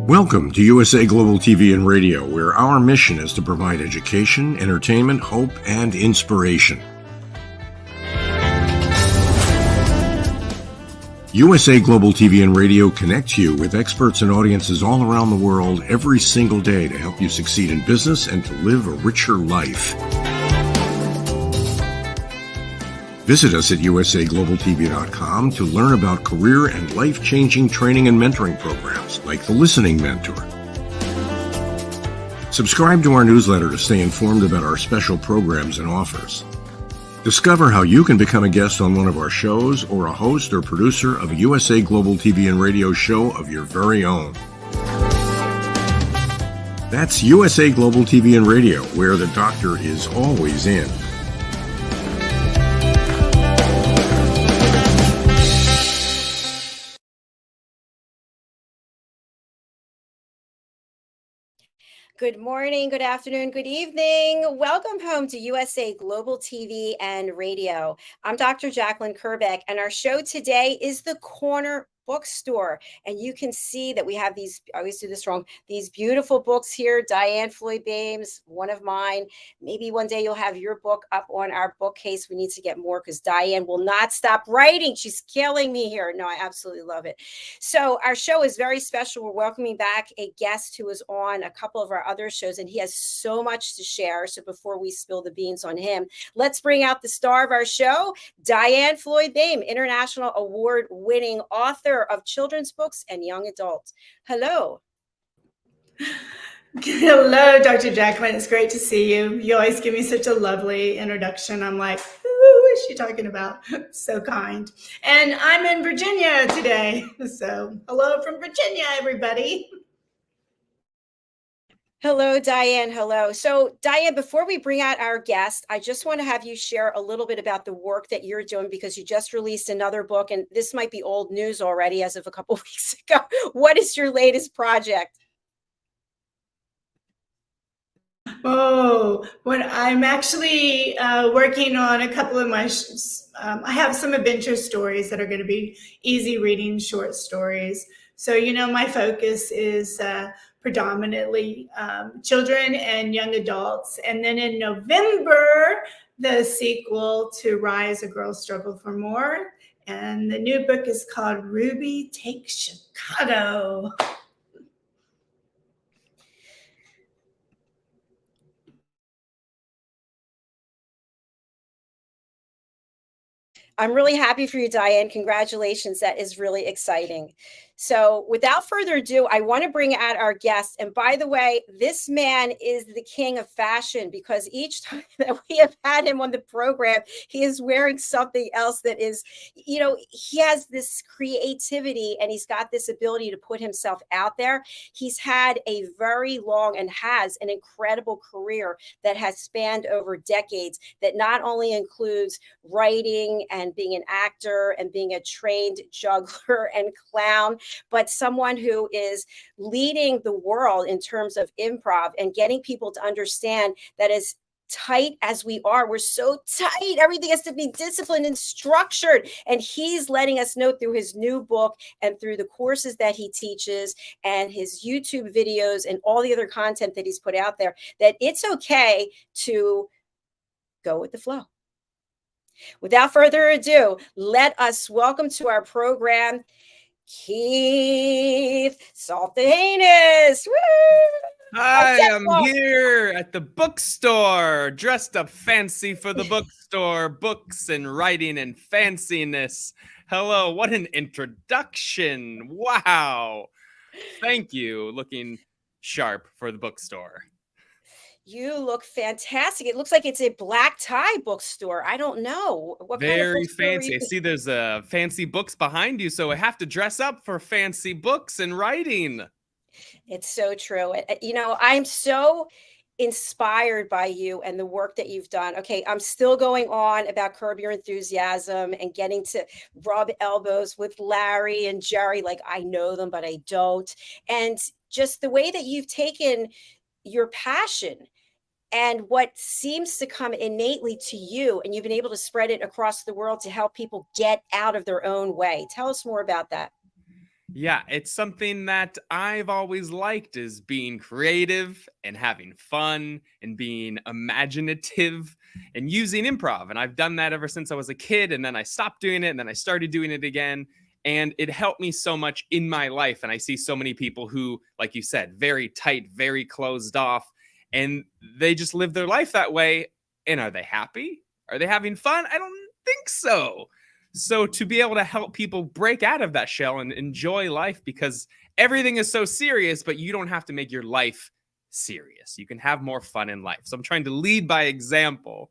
Welcome to USA Global TV and Radio, where our mission is to provide education, entertainment, hope, and inspiration. USA Global TV and Radio connects you with experts and audiences all around the world every single day to help you succeed in business and to live a richer life. Visit us at usaglobaltv.com to learn about career and life-changing training and mentoring programs like the Listening Mentor. Subscribe to our newsletter to stay informed about our special programs and offers. Discover how you can become a guest on one of our shows or a host or producer of a USA Global TV and Radio show of your very own. That's USA Global TV and Radio, where the doctor is always in. Good morning, good afternoon, good evening. Welcome home to USA Global TV and Radio. I'm Dr. JACALYN KERBECK, and our show today is the Corner Bookstore. And you can see that we have these, I always do this wrong, these beautiful books here. DIANN FLOYD BOEHM's one of mine. Maybe one day you'll have your book up on our bookcase. We need to get more because DIANN will not stop writing. She's killing me here. No, I absolutely love it. So our show is very special. We're welcoming back a guest who was on a couple of our other shows, and he has so much to share. So before we spill the beans on him, let's bring out the star of our show, DIANN FLOYD BOEHM, International Award-winning author of children's books and young adults. Hello. Hello, Dr. JACALYN. It's great to see you. You always give me such a lovely introduction. I'm like, who is she talking about? So kind. And I'm in Virginia today. So hello from Virginia, everybody. Hello, DIANN. Hello. So, DIANN, before we bring out our guest, I just want to have you share a little bit about the work that you're doing, because you just released another book, and this might be old news already as of a couple of weeks ago. What is your latest project? Oh, when I'm actually working on a couple of my, I have some adventure stories that are going to be easy reading short stories. So, my focus is predominantly children and young adults. And then in November, the sequel to Rise, A Girl Struggle for More. And the new book is called Ruby Takes Chicago. I'm really happy for you, DIANN. Congratulations. That is really exciting. So without further ado, I want to bring out our guest. And by the way, this man is the king of fashion, because each time that we have had him on the program, he is wearing something else that is, he has this creativity and he's got this ability to put himself out there. He's had a very long and has an incredible career that has spanned over decades, that not only includes writing and being an actor and being a trained juggler and clown, but someone who is leading the world in terms of improv and getting people to understand that as tight as we are, we're so tight, everything has to be disciplined and structured. And he's letting us know through his new book and through the courses that he teaches and his YouTube videos and all the other content that he's put out there, that it's okay to go with the flow. Without further ado, let us welcome to our program Keith Saltojanes. Hi, I'm here at the bookstore, dressed up fancy for the bookstore, books and writing and fanciness. Hello, what an introduction. Wow. Thank you. Looking sharp for the bookstore. You look fantastic. It looks like it's a black tie bookstore. I don't know. What Very kind of fancy. I see there's fancy books behind you, so I have to dress up for fancy books and writing. It's so true. I'm so inspired by you and the work that you've done. Okay, I'm still going on about Curb Your Enthusiasm and getting to rub elbows with Larry and Jerry. Like, I know them, but I don't. And just the way that you've taken your passion and what seems to come innately to you, and you've been able to spread it across the world to help people get out of their own way. Tell us more about that. Yeah, it's something that I've always liked is being creative and having fun and being imaginative and using improv. And I've done that ever since I was a kid. And then I stopped doing it and then I started doing it again. And it helped me so much in my life. And I see so many people who, like you said, very tight, very closed off, and they just live their life that way. And are they happy? Are they having fun? I don't think so. So to be able to help people break out of that shell and enjoy life, because everything is so serious, but you don't have to make your life serious. You can have more fun in life. So I'm trying to lead by example.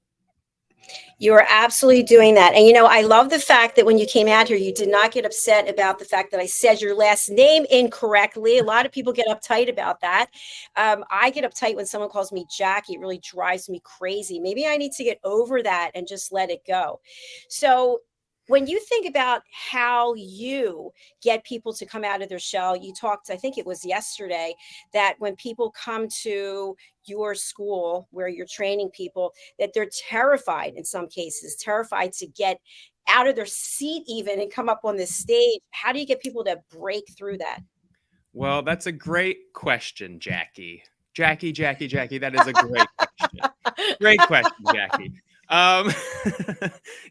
You are absolutely doing that. And, I love the fact that when you came out here, you did not get upset about the fact that I said your last name incorrectly. A lot of people get uptight about that. I get uptight when someone calls me Jackie. It really drives me crazy. Maybe I need to get over that and just let it go. So when you think about how you get people to come out of their shell, you talked, I think it was yesterday, that when people come to your school where you're training people, that they're terrified in some cases, terrified to get out of their seat even and come up on the stage. How do you get people to break through that? Well, that's a great question, Jackie. Jackie, that is a great question. Great question, Jackie.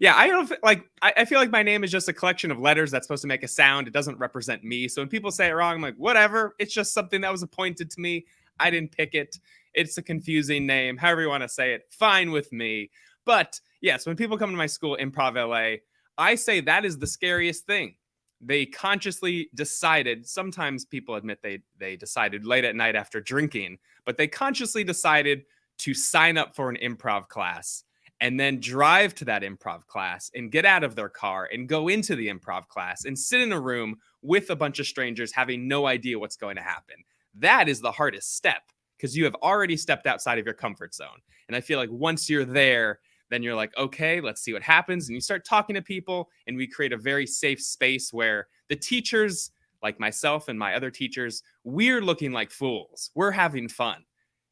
Yeah, I don't like, I feel like my name is just a collection of letters that's supposed to make a sound. It doesn't represent me. So when people say it wrong, I'm like, whatever. It's just something that was appointed to me. I didn't pick it. It's a confusing name. However you want to say it, fine with me. But yes, when people come to my school, Improv LA, I say that is the scariest thing. They consciously decided, sometimes people admit they decided late at night after drinking, but they consciously decided to sign up for an improv class and then drive to that improv class and get out of their car and go into the improv class and sit in a room with a bunch of strangers having no idea what's going to happen. That is the hardest step because you have already stepped outside of your comfort zone. And I feel like once you're there, then you're like, okay, let's see what happens. And you start talking to people, and we create a very safe space where the teachers, like myself and my other teachers, we're looking like fools. We're having fun.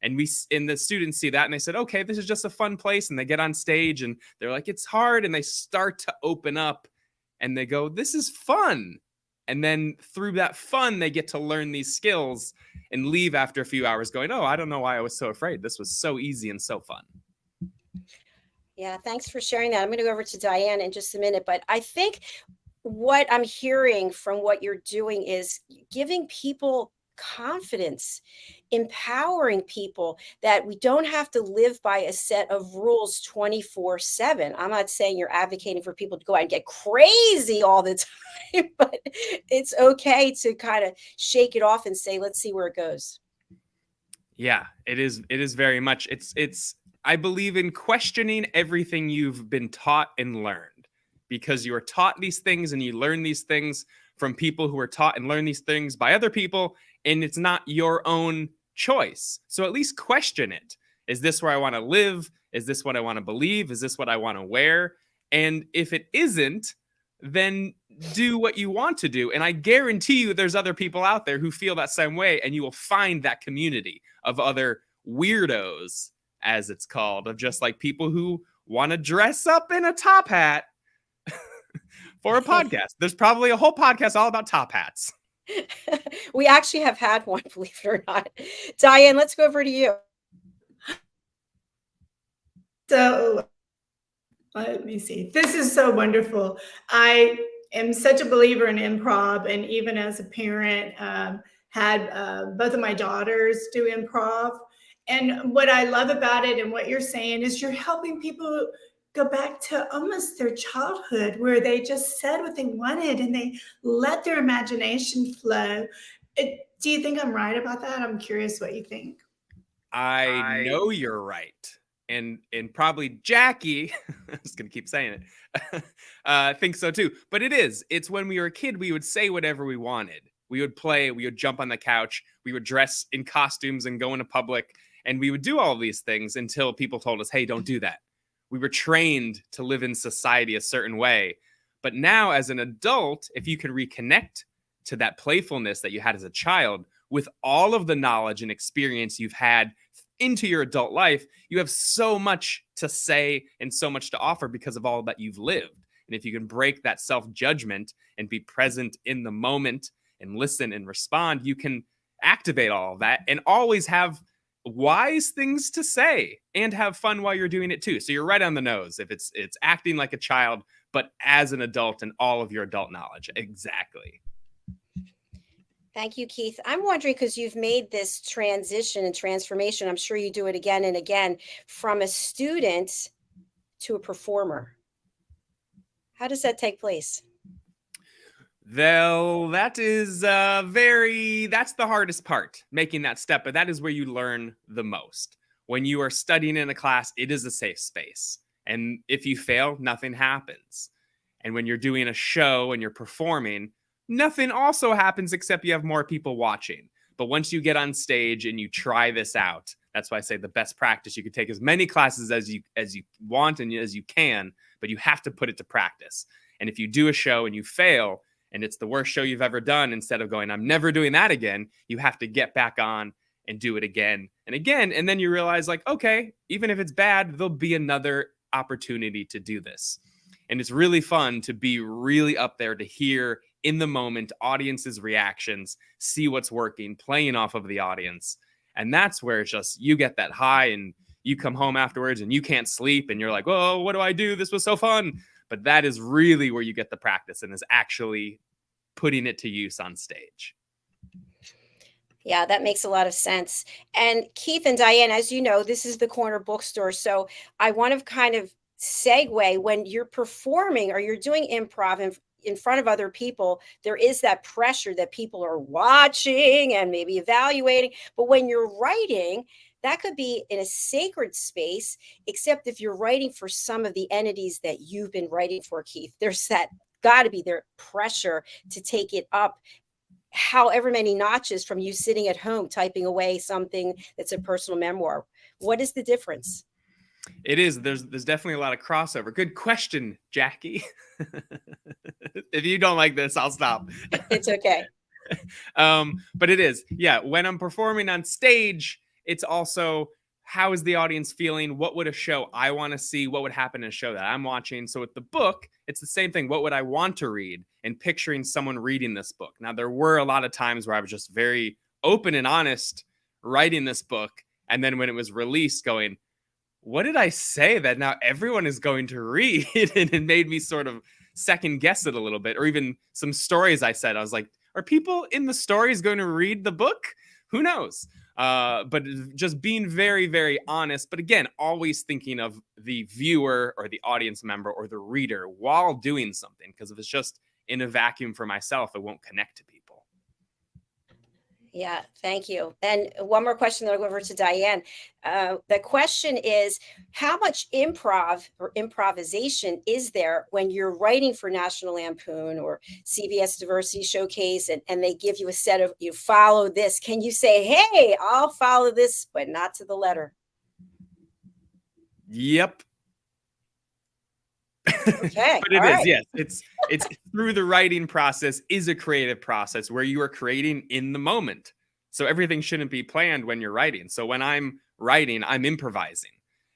And the students see that and they said, okay, this is just a fun place. And they get on stage and they're like, it's hard. And they start to open up and they go, this is fun. And then through that fun, they get to learn these skills and leave after a few hours going, oh, I don't know why I was so afraid. This was so easy and so fun. Yeah, thanks for sharing that. I'm going to go over to Diane in just a minute, but I think what I'm hearing from what you're doing is giving people confidence, empowering people that we don't have to live by a set of rules 24/7. I'm not saying you're advocating for people to go out and get crazy all the time, but it's okay to kind of shake it off and say, let's see where it goes. Yeah, it is. It is very much. I believe in questioning everything you've been taught and learned, because you are taught these things and you learn these things from people who are taught and learn these things by other people, and it's not your own choice. So at least question it. Is this where I want to live? Is this what I want to believe? Is this what I want to wear? And if it isn't, then do what you want to do. And I guarantee you there's other people out there who feel that same way, and you will find that community of other weirdos, as it's called, of just like people who want to dress up in a top hat for a podcast. There's probably a whole podcast all about top hats. We actually have had one, believe it or not. Diane, let's go over to you. So let me see. This is so wonderful. I am such a believer in improv, and even as a parent, had both of my daughters do improv. And what I love about it and what you're saying is you're helping people go back to almost their childhood, where they just said what they wanted and they let their imagination flow. Do you think I'm right about that? I'm curious what you think. I know you're right. And probably Jackie, I'm just going to keep saying it, thinks so too. But it's when we were a kid, we would say whatever we wanted. We would play, we would jump on the couch, we would dress in costumes and go into public, and we would do all of these things until people told us, hey, don't do that. We were trained to live in society a certain way. But now as an adult, if you can reconnect to that playfulness that you had as a child with all of the knowledge and experience you've had into your adult life, you have so much to say and so much to offer because of all that you've lived. And if you can break that self-judgment and be present in the moment and listen and respond, you can activate all of that and always have wise things to say and have fun while you're doing it too. So you're right on the nose if it's acting like a child, but as an adult and all of your adult knowledge. Exactly. Thank you, Keith. I'm wondering, because you've made this transition and transformation, I'm sure you do it again and again, from a student to a performer. How does that take place? Well, that is that's the hardest part, making that step, but that is where you learn the most. When you are studying in a class, it is a safe space. And if you fail, nothing happens. And when you're doing a show and you're performing, nothing also happens except you have more people watching. But once you get on stage and you try this out, that's why I say the best practice. You could take as many classes as you want and as you can, but you have to put it to practice. And if you do a show and you fail, and it's the worst show you've ever done, instead of going, I'm never doing that again, you have to get back on and do it again and again. And then you realize, like, okay, even if it's bad, there'll be another opportunity to do this. And it's really fun to be really up there, to hear in the moment audience's reactions, see what's working, playing off of the audience. And that's where it's just, you get that high and you come home afterwards and you can't sleep and you're like, oh, what do I do? This was so fun. But that is really where you get the practice and is actually putting it to use on stage. Yeah, that makes a lot of sense. And Keith and Diane, as you know, this is the Corner Bookstore. So I want to kind of segue, when you're performing or you're doing improv in front of other people, there is that pressure that people are watching and maybe evaluating. But when you're writing, that could be in a sacred space, except if you're writing for some of the entities that you've been writing for, Keith, there's that got to be their pressure to take it up however many notches from you sitting at home typing away something that's a personal memoir. What is the difference? It is. There's definitely a lot of crossover. Good question, Jackie. If you don't like this, I'll stop. It's okay. But it is. Yeah. When I'm performing on stage, it's also, how is the audience feeling? What would a show I want to see? What would happen in a show that I'm watching? So with the book, it's the same thing. What would I want to read? And picturing someone reading this book. Now, there were a lot of times where I was just very open and honest writing this book. And then when it was released, going, what did I say that now everyone is going to read? And it made me sort of second guess it a little bit. Or even some stories I said, I was like, are people in the stories going to read the book? Who knows? But just being very, very honest. But again, always thinking of the viewer or the audience member or the reader while doing something. Because if it's just in a vacuum for myself, it won't connect to people. Yeah, thank you. And one more question that I'll go over to Diane. The question is, how much improv or improvisation is there when you're writing for National Lampoon or CBS Diversity Showcase, and they give you a set of, you follow this? Can you say, hey, I'll follow this, but not to the letter? Yep. Okay. But it is, right. Yes. It's through the writing process is a creative process where you are creating in the moment. So everything shouldn't be planned when you're writing. So when I'm writing, I'm improvising.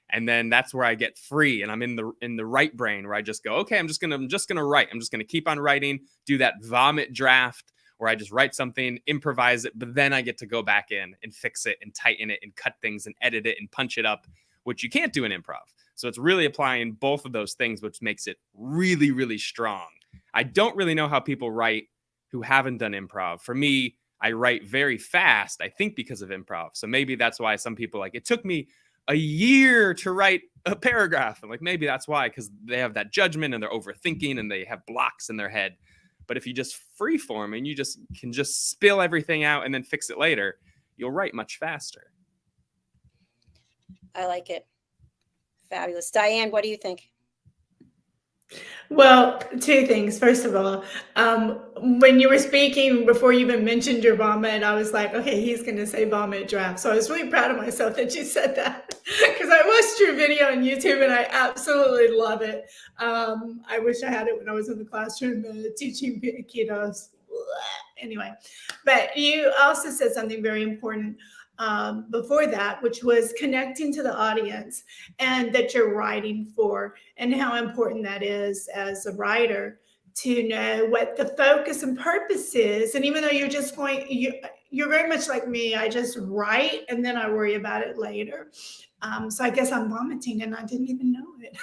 And then that's where I get free and I'm in the right brain where I just go, okay, I'm just gonna write. I'm just gonna keep on writing, do that vomit draft where I just write something, improvise it, but then I get to go back in and fix it and tighten it and cut things and edit it and punch it up, which you can't do in improv. So it's really applying both of those things, which makes it really, really strong. I don't really know how people write who haven't done improv. For me, I write very fast, I think because of improv. So maybe that's why some people, like, it took me a year to write a paragraph. And like, maybe that's why, because they have that judgment and they're overthinking and they have blocks in their head. But if you just freeform and you just can just spill everything out and then fix it later, you'll write much faster. I like it. Fabulous. Diane, what do you think? Well, two things. First of all, when you were speaking, before you even mentioned your vomit, I was like, okay, he's going to say vomit draft. So I was really proud of myself that you said that, because I watched your video on YouTube and I absolutely love it. I wish I had it when I was in the classroom teaching kiddos. Anyway, but you also said something very important before that, which was connecting to the audience and that you're writing for, and how important that is as a writer to know what the focus and purpose is. And even though you're just going, you're very much like me. I just write and then I worry about it later. So I guess I'm vomiting and I didn't even know it.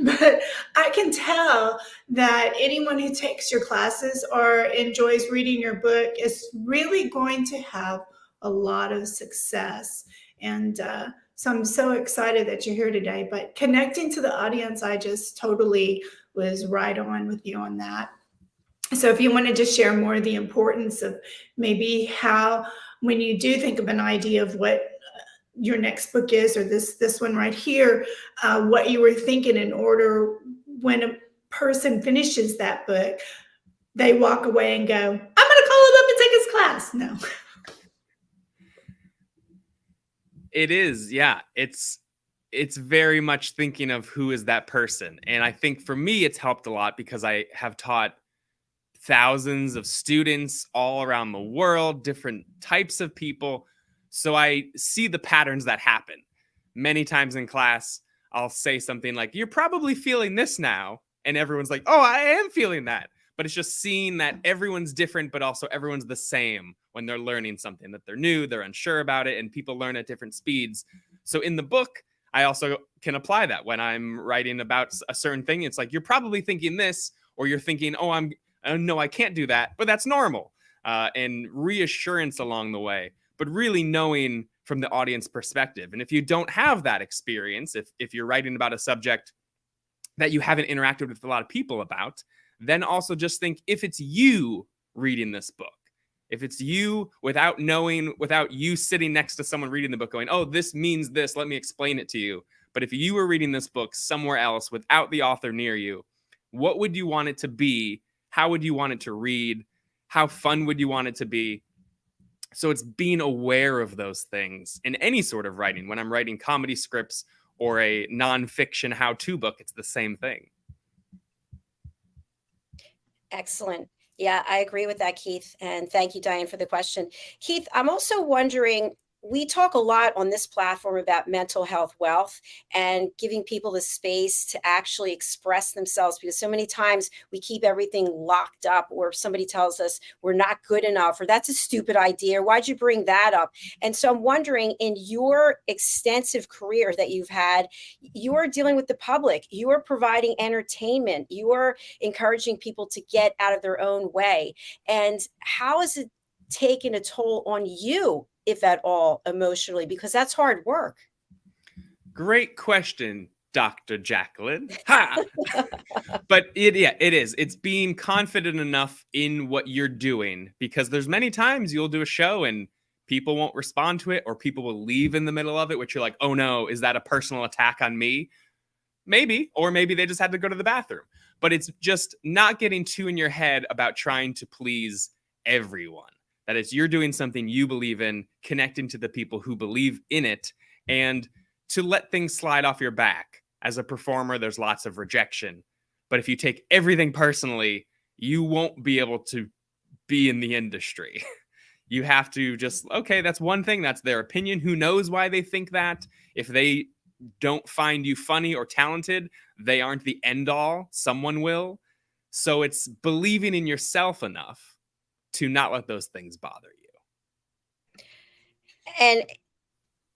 But I can tell that anyone who takes your classes or enjoys reading your book is really going to have a lot of success. And so I'm so excited that you're here today. But connecting to the audience, I just totally was right on with you on that. So if you want to just share more of the importance of maybe how, when you do think of an idea of what your next book is, or this one right here, what you were thinking in order when a person finishes that book, they walk away and go, I'm going to call him up and take his class. No. It is, yeah. It's very much thinking of who is that person. And I think for me, it's helped a lot because I have taught thousands of students all around the world, different types of people. So I see the patterns that happen. Many times in class, I'll say something like, you're probably feeling this now. And everyone's like, oh, I am feeling that. But it's just seeing that everyone's different, but also everyone's the same when they're learning something that they're new, they're unsure about it, and people learn at different speeds. So in the book, I also can apply that when I'm writing about a certain thing. It's like, you're probably thinking this, or you're thinking, oh, no, I can't do that, but that's normal. And reassurance along the way, but really knowing from the audience perspective. And if you don't have that experience, if you're writing about a subject that you haven't interacted with a lot of people about, then also just think, if it's you reading this book, if it's you without knowing, without you sitting next to someone reading the book going, oh, this means this, let me explain it to you. But if you were reading this book somewhere else without the author near you, what would you want it to be? How would you want it to read? How fun would you want it to be? So it's being aware of those things in any sort of writing. When I'm writing comedy scripts or a nonfiction how-to book, it's the same thing. Excellent. Yeah, I agree with that, Keith. And thank you, Diane, for the question. Keith, I'm also wondering, we talk a lot on this platform about mental health wealth and giving people the space to actually express themselves, because so many times we keep everything locked up, or if somebody tells us we're not good enough, or that's a stupid idea, why'd you bring that up? And so I'm wondering, in your extensive career that you've had, you are dealing with the public, you are providing entertainment, you are encouraging people to get out of their own way. And how has it taken a toll on you, if at all, emotionally? Because that's hard work. Great question, Dr. JACALYN. Ha! But it is. It's being confident enough in what you're doing, because there's many times you'll do a show and people won't respond to it, or people will leave in the middle of it, which you're like, oh no, is that a personal attack on me? Maybe, or maybe they just had to go to the bathroom. But it's just not getting too in your head about trying to please everyone. That is, you're doing something you believe in, connecting to the people who believe in it, and to let things slide off your back. As a performer, there's lots of rejection. But if you take everything personally, you won't be able to be in the industry. You have to just, okay, that's one thing. That's their opinion. Who knows why they think that? If they don't find you funny or talented, they aren't the end all. Someone will. So it's believing in yourself enough to not let those things bother you. And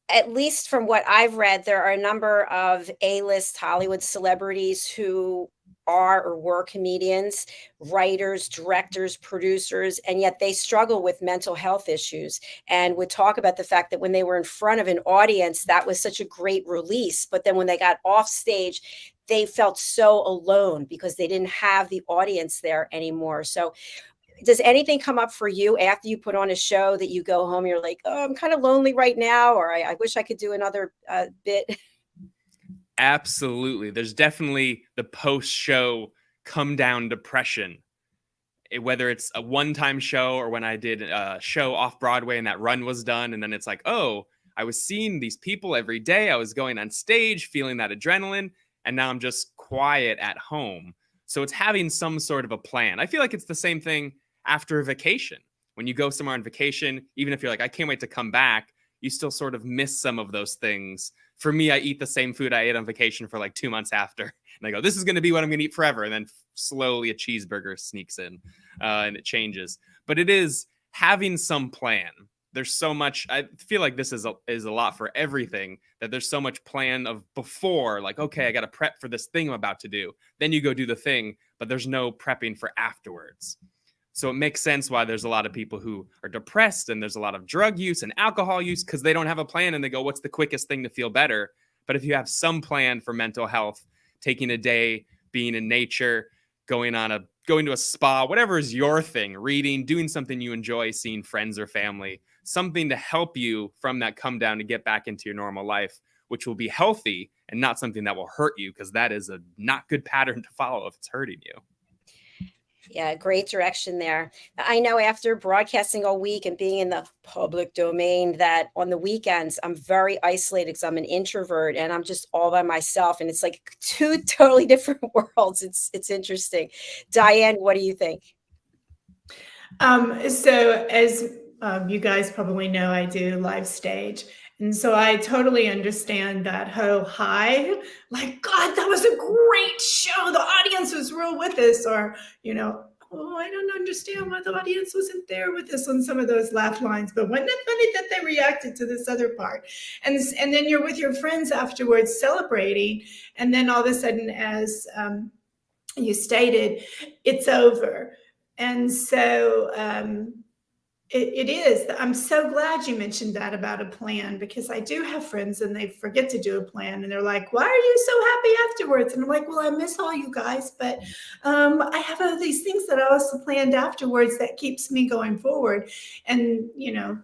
at least from what I've read, there are a number of A-list Hollywood celebrities who are or were comedians, writers, directors, producers, and yet they struggle with mental health issues, and would talk about the fact that when they were in front of an audience, that was such a great release. But then when they got off stage, they felt so alone because they didn't have the audience there anymore. So does anything come up for you after you put on a show that you go home, you're like, oh, I'm kind of lonely right now, or I wish I could do another bit? Absolutely. There's definitely the post-show come down depression, whether it's a one-time show or when I did a show off Broadway and that run was done. And then it's like, oh, I was seeing these people every day. I was going on stage, feeling that adrenaline, and now I'm just quiet at home. So it's having some sort of a plan. I feel like it's the same thing after a vacation. When you go somewhere on vacation, even if you're like, I can't wait to come back, you still sort of miss some of those things for me, I eat the same food I ate on vacation for like 2 months after. And I go, this is going to be what I'm going to eat forever. And then slowly a cheeseburger sneaks in and it changes. But it is having some plan. There's so much, I feel like this is a lot for everything, that there's so much plan of before, like, okay, I got to prep for this thing I'm about to do. Then you go do the thing, but there's no prepping for afterwards. So it makes sense why there's a lot of people who are depressed and there's a lot of drug use and alcohol use, because they don't have a plan and they go, what's the quickest thing to feel better? But if you have some plan for mental health, taking a day, being in nature, going to a spa, whatever is your thing, reading, doing something you enjoy, seeing friends or family, something to help you from that come down to get back into your normal life, which will be healthy and not something that will hurt you, because that is a not good pattern to follow if it's hurting you. Yeah, great direction there. I know after broadcasting all week and being in the public domain that on the weekends, I'm very isolated because I'm an introvert and I'm just all by myself. And it's like two totally different worlds. It's interesting. Diann, what do you think? So as you guys probably know, I do live stage. And so I totally understand that whole high, like, God, that was a great show. The audience was real with us. Or, oh, I don't understand why the audience wasn't there with us on some of those laugh lines. But wasn't it funny that they reacted to this other part? And then you're with your friends afterwards celebrating. And then all of a sudden, as you stated, it's over. And so it is. I'm so glad you mentioned that about a plan, because I do have friends and they forget to do a plan and they're like, why are you so happy afterwards? And I'm like, well, I miss all you guys, but I have all these things that I also planned afterwards that keeps me going forward. And,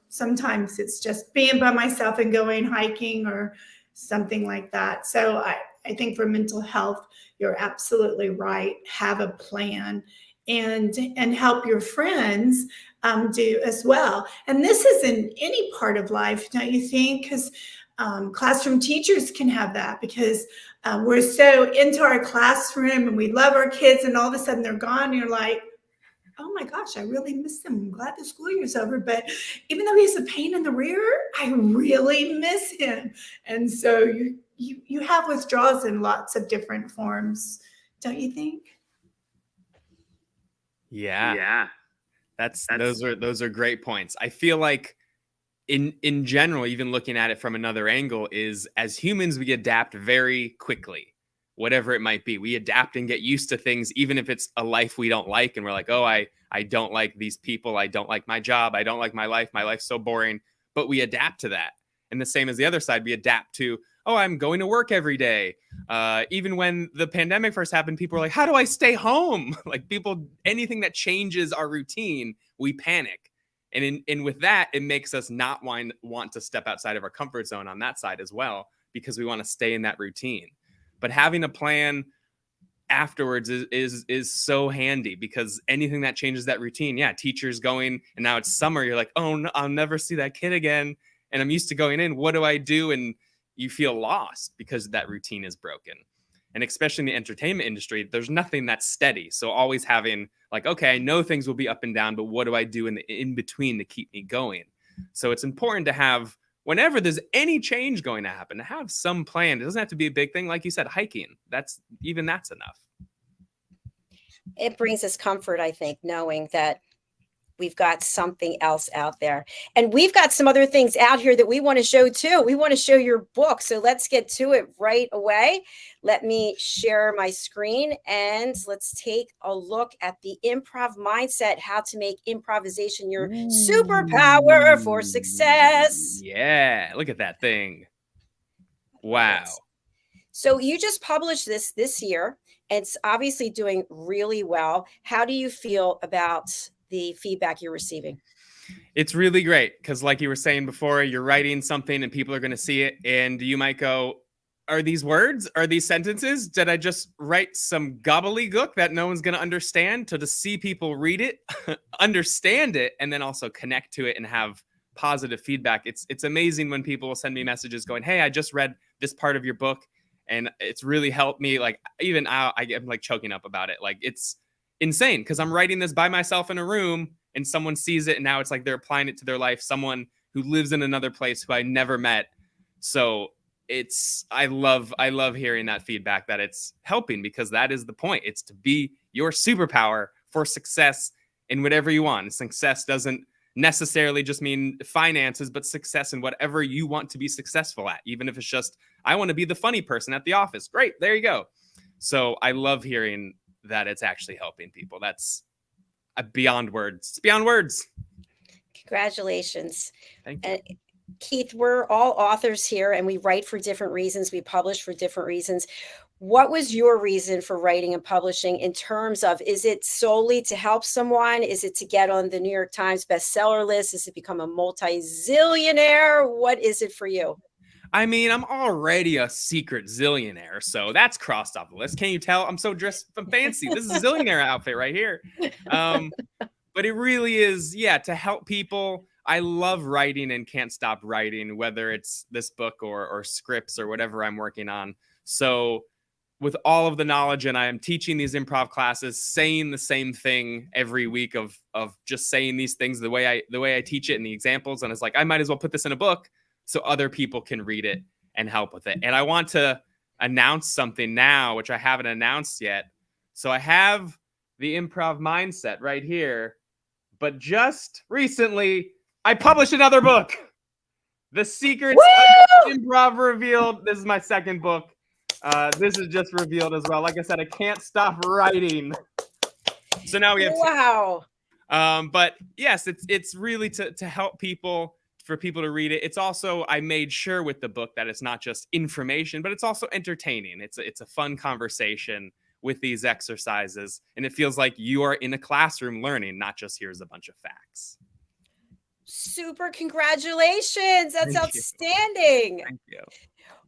sometimes it's just being by myself and going hiking or something like that. So I think for mental health, you're absolutely right. Have a plan and help your friends do as well. And this is in any part of life, don't you think? Because classroom teachers can have that, because we're so into our classroom and we love our kids, and all of a sudden they're gone and you're like, oh my gosh, I really miss him. I'm glad the school year's over, but even though he's a pain in the rear, I really miss him. And so you have withdrawals in lots of different forms, don't you think? Yeah. Those are great points. I feel like in general, even looking at it from another angle, is as humans, we adapt very quickly, whatever it might be. We adapt and get used to things, even if it's a life we don't like. And we're like, oh, I don't like these people. I don't like my job. I don't like my life. My life's so boring. But we adapt to that. And the same as the other side, we adapt to, oh, I'm going to work every day. Even when the pandemic first happened, people were like, how do I stay home? Like anything that changes our routine, we panic. And with that, it makes us not want to step outside of our comfort zone on that side as well, because we want to stay in that routine. But having a plan afterwards is so handy, because anything that changes that routine, teachers going, and now it's summer, you're like, oh no, I'll never see that kid again. And I'm used to going in. What do I do? And you feel lost because that routine is broken. And especially in the entertainment industry, there's nothing that's steady. So always having like, okay, I know things will be up and down, but what do I do in between to keep me going? So it's important to have, whenever there's any change going to happen, to have some plan. It doesn't have to be a big thing. Like you said, hiking, that's enough. It brings us comfort, I think, knowing that we've got something else out there. And we've got some other things out here that we want to show too. We want to show your book. So let's get to it right away. Let me share my screen and let's take a look at the improv mindset, how to make improvisation your superpower for success. Yeah, look at that thing. Wow. So you just published this year, and it's obviously doing really well. How do you feel about the feedback you're receiving? It's really great, because like you were saying before, you're writing something and people are going to see it and you might go, are these words? Are these sentences? Did I just write some gobbledygook that no one's going to understand? To see people read it, understand it, and then also connect to it and have positive feedback. It's amazing when people will send me messages going, hey, I just read this part of your book and it's really helped me. Like even I'm like choking up about it. Like it's insane, because I'm writing this by myself in a room and someone sees it and now it's like they're applying it to their life. Someone who lives in another place who I never met. So I love hearing that feedback, that it's helping, because that is the point. It's to be your superpower for success in whatever you want. Success doesn't necessarily just mean finances, but success in whatever you want to be successful at. Even if it's just, I want to be the funny person at the office. Great, there you go. So I love hearing that it's actually helping people. That's beyond words. It's beyond words. Congratulations. Thank you. And Keith, we're all authors here, and we write for different reasons. We publish for different reasons. What was your reason for writing and publishing, in terms of, is it solely to help someone? Is it to get on the New York Times bestseller list? Is it become a multi-zillionaire? What is it for you? I mean, I'm already a secret zillionaire, so that's crossed off the list. Can you tell? I'm so dressed fancy. This is a zillionaire outfit right here. But it really is, yeah, to help people. I love writing and can't stop writing, whether it's this book or scripts or whatever I'm working on. So with all of the knowledge, and I am teaching these improv classes, saying the same thing every week of just saying these things the way I teach it in the examples. And it's like, I might as well put this in a book so other people can read it and help with it. And I want to announce something now, which I haven't announced yet. So I have the improv mindset right here, but just recently I published another book, The Secrets of Improv Revealed. This is my second book. This is just revealed as well. Like I said, I can't stop writing. So now we have wow. But yes, it's really to help people, for people to read it. It's also, I made sure with the book that it's not just information, but it's also entertaining. It's a fun conversation with these exercises, and it feels like you are in a classroom learning, not just here's a bunch of facts. Super congratulations. That's outstanding. Thank you.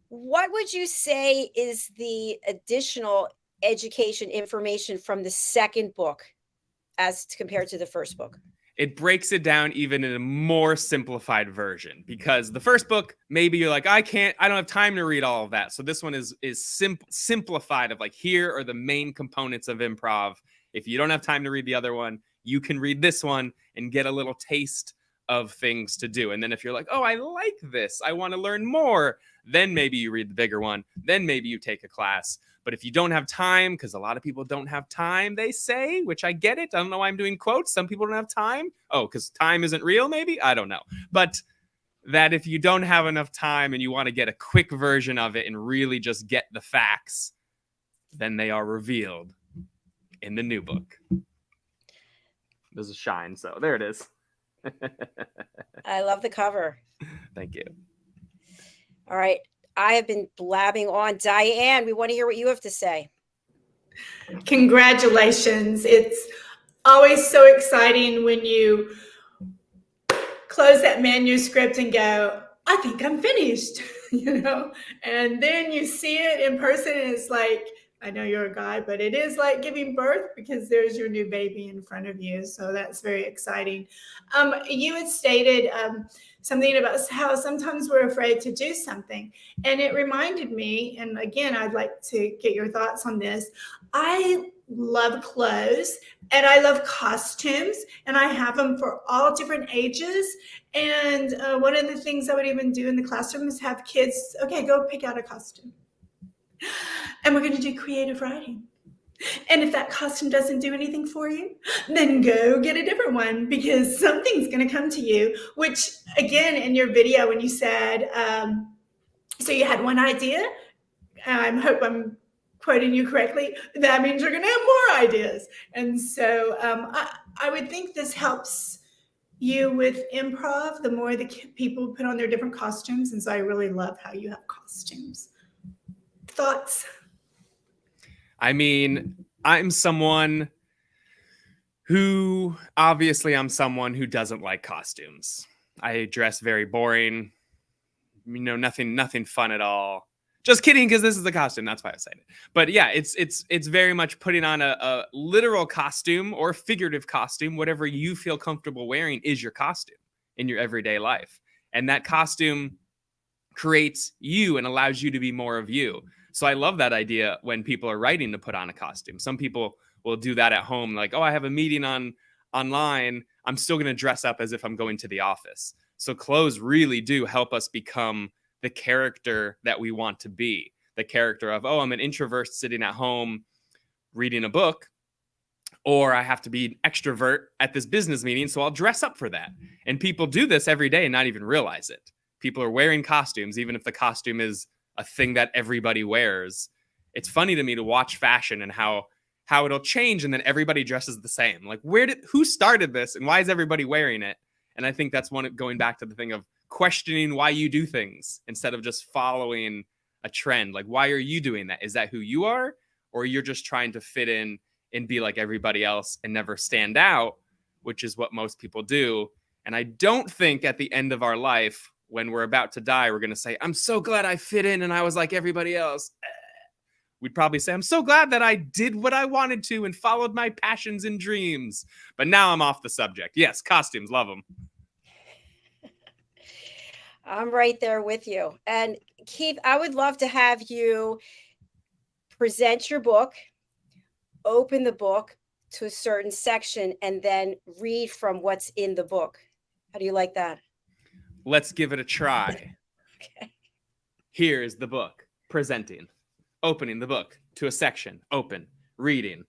What would you say is the additional education information from the second book as compared to the first book? It breaks it down even in a more simplified version, because the first book, maybe you're like, I don't have time to read all of that. So this one is simplified, of like, here are the main components of improv. If you don't have time to read the other one, you can read this one and get a little taste of things to do. And then if you're like, oh, I like this, I want to learn more, then maybe you read the bigger one. Then maybe you take a class. But if you don't have time, because a lot of people don't have time, they say, which I get it. I don't know why I'm doing quotes. Some people don't have time. Oh, because time isn't real, maybe? I don't know. But that if you don't have enough time and you want to get a quick version of it and really just get the facts, then they are revealed in the new book. There's a shine, so there it is. I love the cover. Thank you. All right. I have been blabbing on. Diane, we want to hear what you have to say. Congratulations. It's always so exciting when you close that manuscript and go, I think I'm finished, and then you see it in person and it's like, I know you're a guy, but it is like giving birth, because there's your new baby in front of you. So that's very exciting. You had stated something about how sometimes we're afraid to do something. And it reminded me, and again, I'd like to get your thoughts on this. I love clothes and I love costumes, and I have them for all different ages. And one of the things I would even do in the classroom is have kids, okay, go pick out a costume. And we're going to do creative writing. And if that costume doesn't do anything for you, then go get a different one, because something's going to come to you, which again, in your video, when you said, so you had one idea, I hope I'm quoting you correctly, that means you're going to have more ideas. And so I would think this helps you with improv, the more the people put on their different costumes. And so I really love how you have costumes. Thoughts? I mean, I'm someone who doesn't like costumes. I dress very boring, nothing fun at all. Just kidding, because this is the costume. That's why I said it. But yeah, it's very much putting on a literal costume or figurative costume. Whatever you feel comfortable wearing is your costume in your everyday life. And that costume creates you and allows you to be more of you. So I love that idea when people are writing to put on a costume. Some people will do that at home, like, oh, I have a meeting online. I'm still going to dress up as if I'm going to the office. So clothes really do help us become the character that we want to be. The character of, oh, I'm an introvert sitting at home reading a book, or I have to be an extrovert at this business meeting, so I'll dress up for that. And people do this every day and not even realize it. People are wearing costumes, even if the costume is a thing that everybody wears. It's funny to me to watch fashion and how it'll change, and then everybody dresses the same. Like, who started this, and why is everybody wearing it? And I think that's going back to the thing of questioning why you do things instead of just following a trend. Like, why are you doing that? Is that who you are? Or you're just trying to fit in and be like everybody else and never stand out, which is what most people do. And I don't think at the end of our life, when we're about to die, we're going to say, I'm so glad I fit in and I was like everybody else. We'd probably say, I'm so glad that I did what I wanted to and followed my passions and dreams. But now I'm off the subject. Yes, costumes, love them. I'm right there with you. And Keith, I would love to have you present your book, open the book to a certain section, and then read from what's in the book. How do you like that? Let's give it a try. Okay. Here is the book, presenting, opening the book to a section, open, reading.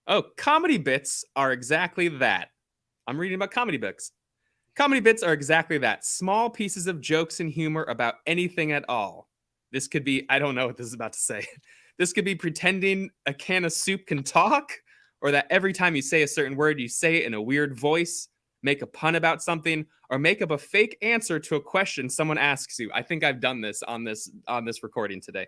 Oh, comedy bits are exactly that. I'm reading about comedy books. Comedy bits are exactly that. Small pieces of jokes and humor about anything at all. This could be, I don't know what this is about to say. This could be pretending a can of soup can talk, or that every time you say a certain word, you say it in a weird voice, make a pun about something, or make up a fake answer to a question someone asks you. I think I've done this on this recording today.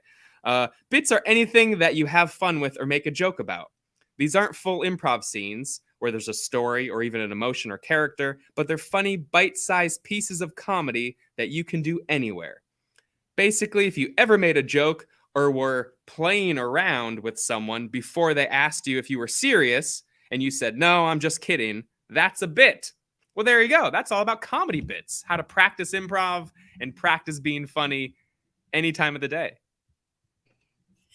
Bits are anything that you have fun with or make a joke about. These aren't full improv scenes where there's a story or even an emotion or character, but they're funny, bite-sized pieces of comedy that you can do anywhere. Basically, if you ever made a joke or were playing around with someone before they asked you if you were serious and you said, no, I'm just kidding, that's a bit. Well, there you go. That's all about comedy bits, how to practice improv and practice being funny any time of the day.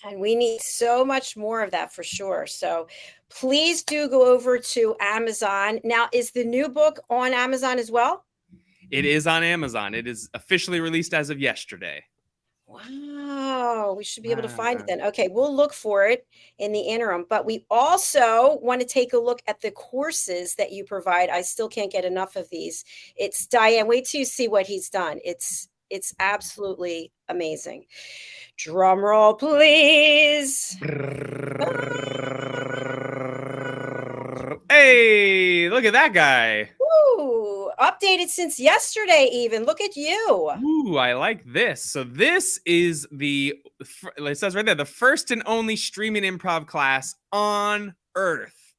And we need so much more of that for sure. So please do go over to Amazon. Now, is the new book on Amazon as well? It is on Amazon. It is officially released as of yesterday. Wow, we should be able to find it then. Okay, we'll look for it in the interim. But we also want to take a look at the courses that you provide. I still can't get enough of these. It's Diann. Wait till you see what he's done. It's absolutely amazing. Drum roll, please. Hey, look at that guy. Woo, updated since yesterday even. Look at you. Ooh, I like this. So this is it says right there, the first and only streaming improv class on Earth.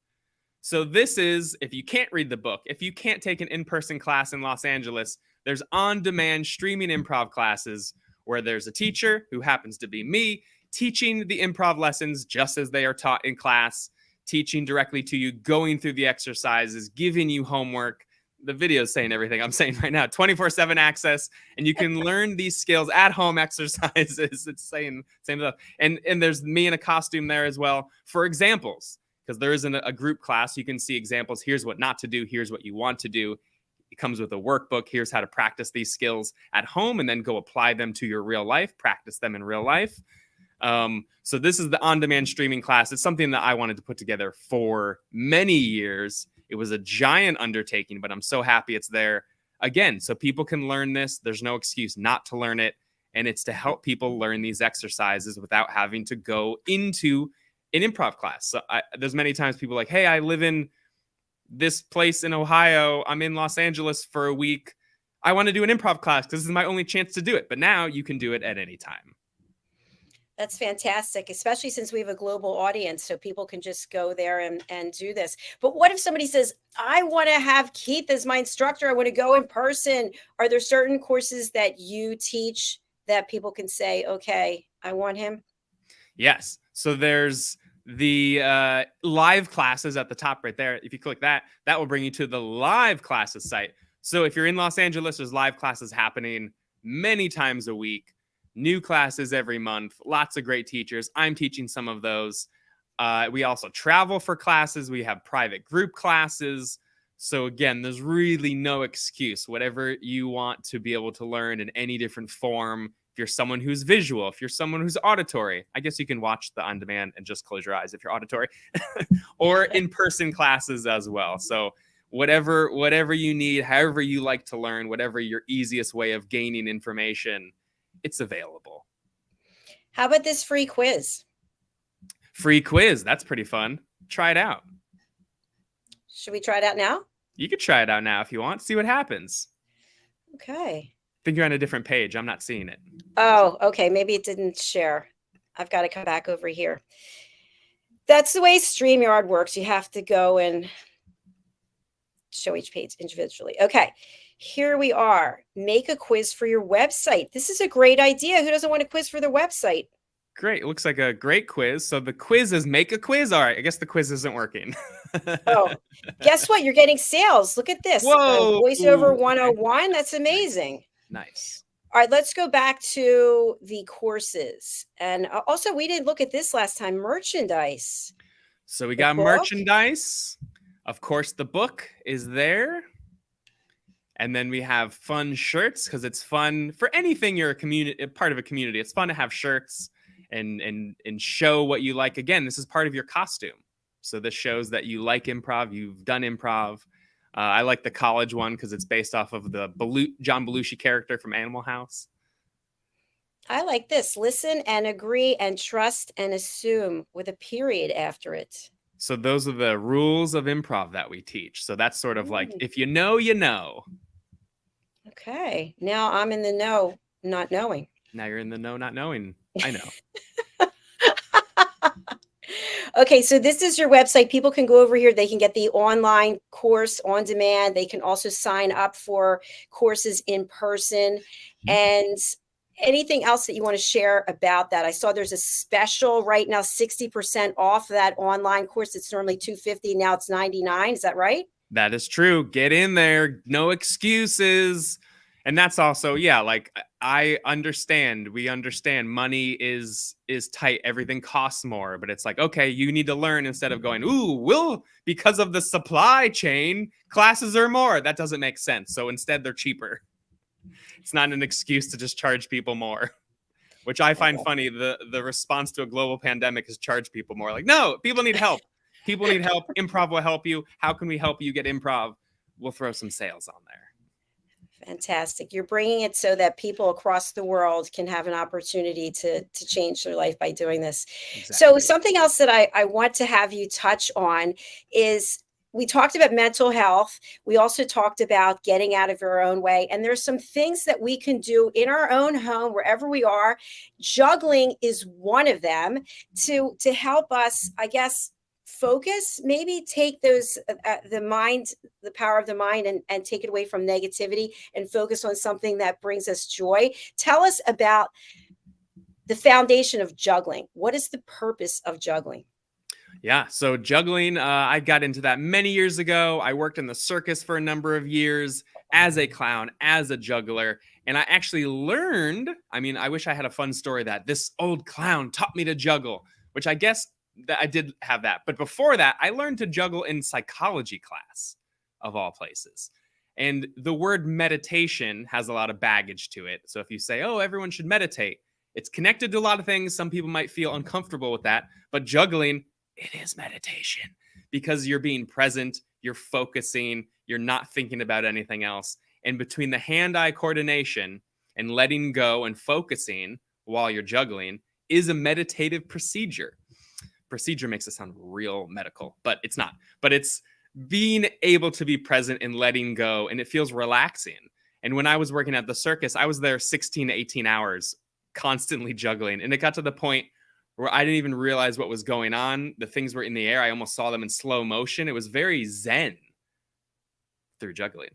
So this is, if you can't read the book, if you can't take an in-person class in Los Angeles, there's on-demand streaming improv classes where there's a teacher, who happens to be me, teaching the improv lessons just as they are taught in class, teaching directly to you, going through the exercises, giving you homework. The video is saying everything I'm saying right now. 24/7 access, and you can learn these skills at home exercises. It's saying same stuff. And there's me in a costume there as well for examples, because there isn't a group class. You can see examples. Here's what not to do. Here's what you want to do. It comes with a workbook. Here's how to practice these skills at home and then go apply them to your real life, practice them in real life. So this is the on-demand streaming class. It's something that I wanted to put together for many years. It was a giant undertaking, but I'm so happy it's there again, so people can learn this. There's no excuse not to learn it. And it's to help people learn these exercises without having to go into an improv class. So there's many times people are like, hey, I live in this place in Ohio. I'm in Los Angeles for a week. I want to do an improv class because this is my only chance to do it. But now you can do it at any time. That's fantastic, especially since we have a global audience, so people can just go there and do this. But what if somebody says, I want to have Keith as my instructor, I want to go in person? Are there certain courses that you teach that people can say, okay, I want him? Yes. So there's the live classes at the top right there. If you click that, that will bring you to the live classes site. So if you're in Los Angeles, there's live classes happening many times a week. New classes every month, lots of great teachers. I'm teaching some of those. We also travel for classes. We have private group classes. So again, there's really no excuse. Whatever you want to be able to learn in any different form. If you're someone who's visual, if you're someone who's auditory, I guess you can watch the on demand and just close your eyes if you're auditory, or in-person classes as well. So whatever you need, however you like to learn, whatever your easiest way of gaining information, it's available. How about this free quiz? Free quiz. That's pretty fun. Try it out. Should we try it out now? You could try it out now if you want. See what happens. Okay. I think you're on a different page. I'm not seeing it. Oh, okay. Maybe it didn't share. I've got to come back over here. That's the way StreamYard works. You have to go and show each page individually. Okay. Here we are. Make a quiz for your website. This is a great idea. Who doesn't want a quiz for their website? Great. It looks like a great quiz. So the quiz is make a quiz. All right. I guess the quiz isn't working. Oh, guess what? You're getting sales. Look at this. Whoa. Voiceover 101. That's amazing. Nice. All right, let's go back to the courses. And also, we didn't look at this last time, merchandise. So we got merchandise. Of course, the book is there. And then we have fun shirts, because it's fun for anything you're a part of a community. It's fun to have shirts and show what you like. Again, this is part of your costume. So this shows that you like improv, you've done improv. I like the college one because it's based off of the John Belushi character from Animal House. I like this. Listen and agree and trust and assume with a period after it. So those are the rules of improv that we teach. So that's sort of like, if you know, you know. Okay. Now I'm in the know, not knowing. Now you're in the know, not knowing. I know. Okay, so this is your website. People can go over here. They can get the online course on demand. They can also sign up for courses in person. And anything else that you want to share about that? I saw there's a special right now, 60% off that online course. It's normally $250. Now it's $99. Is that right? That is true. Get in there. No excuses. And that's also, yeah, like we understand money is tight. Everything costs more, but it's like, okay, you need to learn instead of going, because of the supply chain, classes are more. That doesn't make sense. So instead they're cheaper. It's not an excuse to just charge people more, which I find funny. The response to a global pandemic is charge people more. Like, no, people need help. People need help. Improv will help you. How can we help you get improv? We'll throw some sales on there. Fantastic. You're bringing it so that people across the world can have an opportunity to change their life by doing this. Exactly. So something else that I want to have you touch on is we talked about mental health. We also talked about getting out of your own way. And there's some things that we can do in our own home, wherever we are. Juggling is one of them to help us, I guess, focus, maybe take those, the power of the mind and take it away from negativity and focus on something that brings us joy. Tell us about the foundation of juggling. What is the purpose of juggling? Yeah, so juggling, I got into that many years ago. I worked in the circus for a number of years as a clown, as a juggler. And I actually learned, I wish I had a fun story that this old clown taught me to juggle, which I guess that I did have that. But before that, I learned to juggle in psychology class, of all places. And the word meditation has a lot of baggage to it. So if you say, oh, everyone should meditate, it's connected to a lot of things. Some people might feel uncomfortable with that. But juggling, it is meditation because you're being present, you're focusing, you're not thinking about anything else. And between the hand-eye coordination and letting go and focusing while you're juggling is a meditative procedure. Procedure makes it sound real medical, but it's not. But it's being able to be present and letting go, and it feels relaxing. And when I was working at the circus, I was there 16 to 18 hours constantly juggling. And it got to the point where I didn't even realize what was going on. The things were in the air. I almost saw them in slow motion. It was very zen through juggling.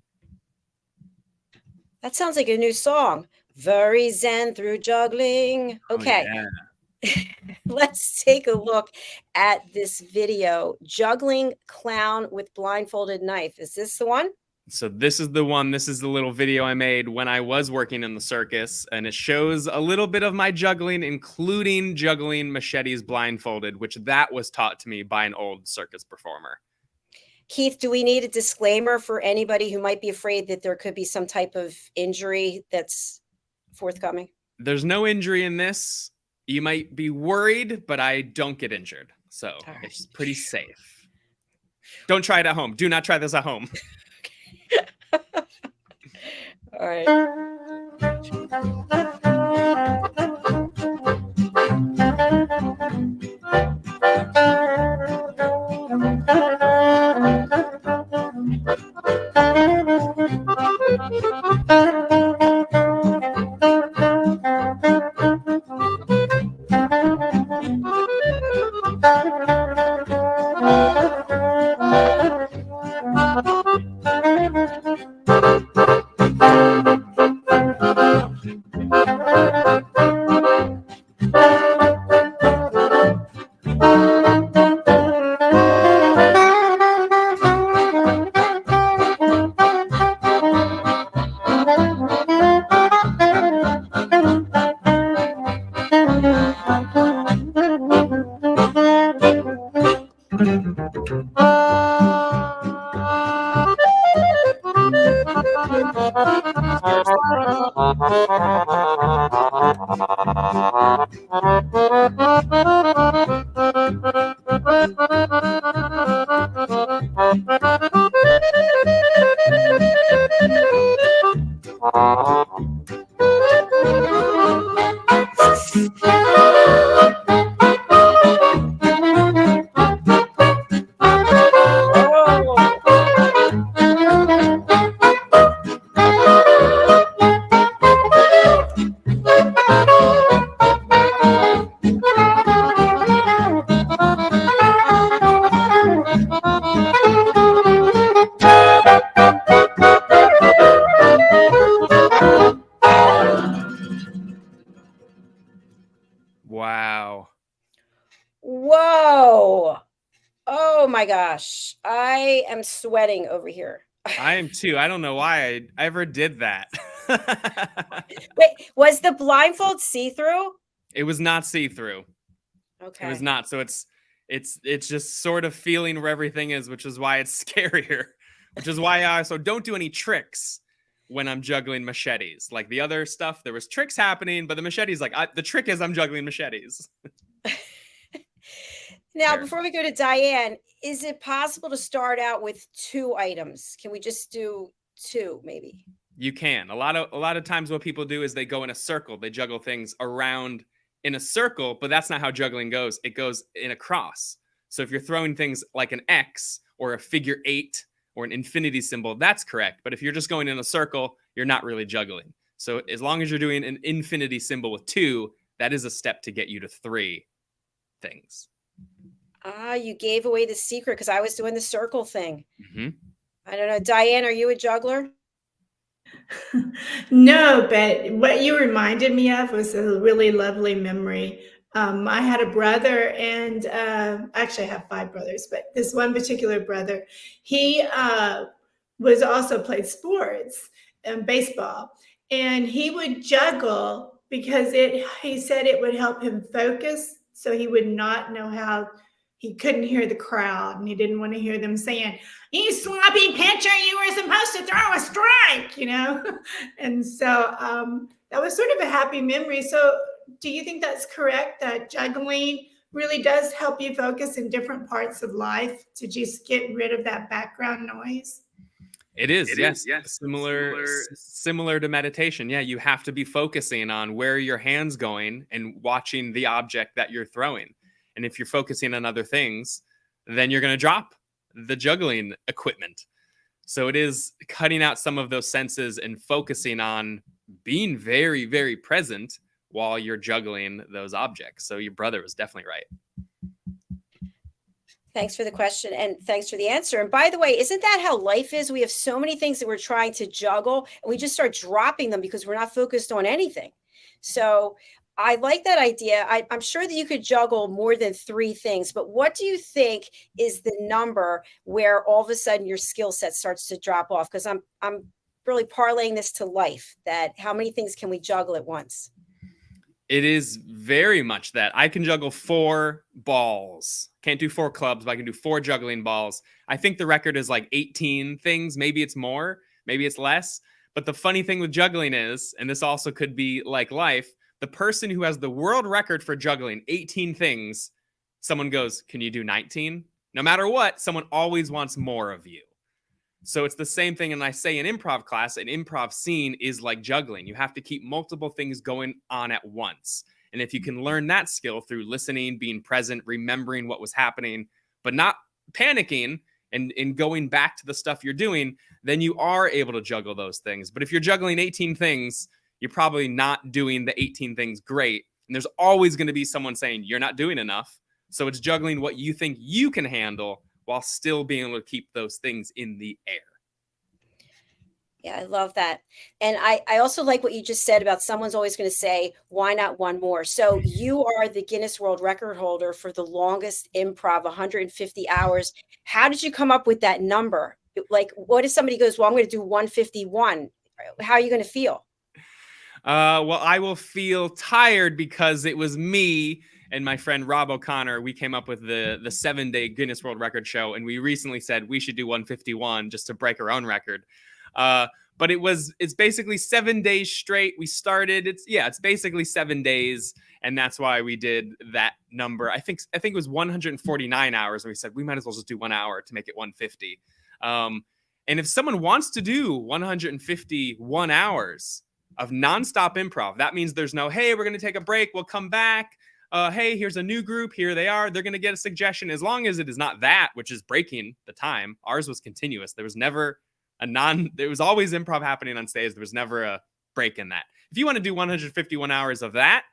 That sounds like a new song. Very zen through juggling. Okay. Oh, yeah. Let's take a look at this video. Juggling clown with blindfolded knife. Is this the one? So this is the one. This is the little video I made when I was working in the circus, and it shows a little bit of my juggling, including juggling machetes blindfolded, which that was taught to me by an old circus performer. Keith, do we need a disclaimer for anybody who might be afraid that there could be some type of injury that's forthcoming? There's no injury in this. You might be worried, but I don't get injured. So it's pretty safe. Don't try it at home. Do not try this at home. All right. Wow. Whoa. Oh my gosh. I am sweating over here. I am too. I don't know why I ever did that. Wait, was the blindfold see-through? It was not see-through. Okay. It was not. So it's just sort of feeling where everything is, which is why it's scarier. Which is why I also don't do any tricks when I'm juggling machetes. Like the other stuff, there was tricks happening, but the machetes, like the trick is I'm juggling machetes. Now, before we go to Diane, is it possible to start out with 2 items? Can we just do 2 maybe? You can. A lot of times what people do is they go in a circle. They juggle things around in a circle, but that's not how juggling goes. It goes in a cross. So if you're throwing things like an X or a figure 8 or an infinity symbol, that's correct. But if you're just going in a circle, you're not really juggling. So as long as you're doing an infinity symbol with 2, that is a step to get you to 3 things. Ah, you gave away the secret because I was doing the circle thing. Mm-hmm. I don't know. Diane, are you a juggler? No, but what you reminded me of was a really lovely memory. I had a brother, and actually I have 5 brothers, but this one particular brother, he was also played sports and baseball, and he would juggle because he said it would help him focus, so he would not know how. He couldn't hear the crowd, and he didn't want to hear them saying, "You sloppy pitcher, you were supposed to throw a strike," And so that was sort of a happy memory. So do you think that's correct, that juggling really does help you focus in different parts of life to just get rid of that background noise? It is, yes. Similar to meditation. Yeah, you have to be focusing on where your hand's going and watching the object that you're throwing. And if you're focusing on other things, then you're going to drop the juggling equipment. So it is cutting out some of those senses and focusing on being very, very present while you're juggling those objects. So your brother was definitely right. Thanks for the question and thanks for the answer. And by the way, isn't that how life is? We have so many things that we're trying to juggle and we just start dropping them because we're not focused on anything. So I like that idea. I'm sure that you could juggle more than 3 things, but what do you think is the number where all of a sudden your skill set starts to drop off? Because I'm really parlaying this to life, that how many things can we juggle at once? It is very much that. I can juggle 4 balls. Can't do 4 clubs, but I can do 4 juggling balls. I think the record is like 18 things. Maybe it's more, maybe it's less. But the funny thing with juggling is, and this also could be like life, the person who has the world record for juggling 18 things, someone goes, can you do 19? No matter what, someone always wants more of you. So it's the same thing. And I say in improv class, an improv scene is like juggling. You have to keep multiple things going on at once. And if you can learn that skill through listening, being present, remembering what was happening, but not panicking and going back to the stuff you're doing, then you are able to juggle those things. But if you're juggling 18 things, you're probably not doing the 18 things great. And there's always going to be someone saying you're not doing enough. So it's juggling what you think you can handle while still being able to keep those things in the air. Yeah, I love that. And I also like what you just said about someone's always going to say, why not one more? So you are the Guinness World Record holder for the longest improv, 150 hours. How did you come up with that number? Like, what if somebody goes, well, I'm going to do 151? How are you going to feel? Well, I will feel tired because it was me and my friend Rob O'Connor. We came up with the 7-day Guinness World Record show, and we recently said we should do 151 just to break our own record. But it's basically 7 days straight. We started, it's basically 7 days. And that's why we did that number. I think it was 149 hours. And we said, we might as well just do 1 hour to make it 150. And if someone wants to do 151 hours of nonstop improv, that means there's no, hey, we're going to take a break. We'll come back. Hey, here's a new group. Here they are. They're going to get a suggestion. As long as it is not that, which is breaking the time. Ours was continuous. There was never there was always improv happening on stage. There was never a break in that. If you want to do 151 hours of that,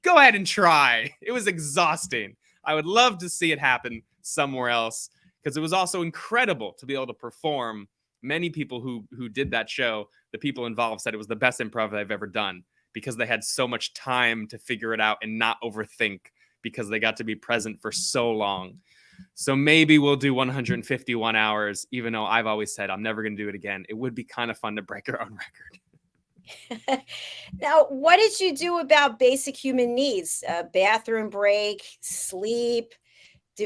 go ahead and try. It was exhausting. I would love to see it happen somewhere else, because it was also incredible to be able to perform. Many people who did that show, the people involved said it was the best improv they've ever done, because they had so much time to figure it out and not overthink, because they got to be present for so long. So maybe we'll do 151 hours, even though I've always said I'm never going to do it again. It would be kind of fun to break our own record. Now, what did you do about basic human needs? Bathroom break, sleep?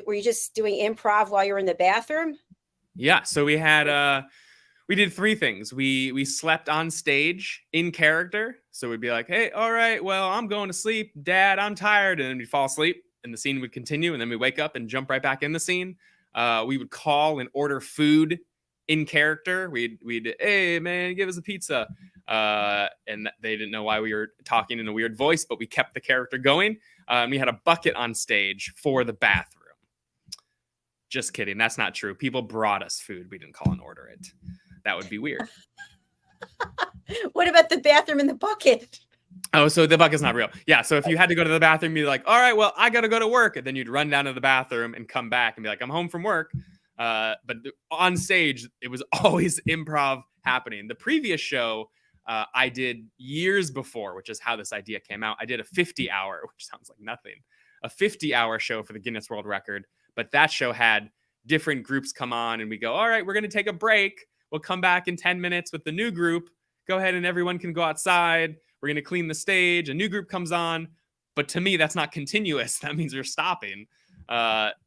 Were you just doing improv while you're in the bathroom? Yeah. So we had, we did 3 things. We slept on stage in character. So we'd be like, hey, all right, well, I'm going to sleep. Dad, I'm tired. And then we'd fall asleep and the scene would continue. And then we wake up and jump right back in the scene. We would call and order food in character. We'd hey, man, give us a pizza. And they didn't know why we were talking in a weird voice, but we kept the character going. And we had a bucket on stage for the bathroom. Just kidding. That's not true. People brought us food. We didn't call and order it. That would be weird. What about the bathroom in the bucket? Oh, so the bucket's not real. Yeah. So if you had to go to the bathroom, you'd be like, all right, well, I got to go to work. And then you'd run down to the bathroom and come back and be like, I'm home from work. But on stage, it was always improv happening. The previous show I did years before, which is how this idea came out. I did a 50-hour, which sounds like nothing, a 50-hour show for the Guinness World Record. But that show had different groups come on and we go, all right, we're going to take a break. We'll come back in 10 minutes with the new group. Go ahead and everyone can go outside. We're going to clean the stage. A new group comes on. But to me, that's not continuous. That means you're stopping.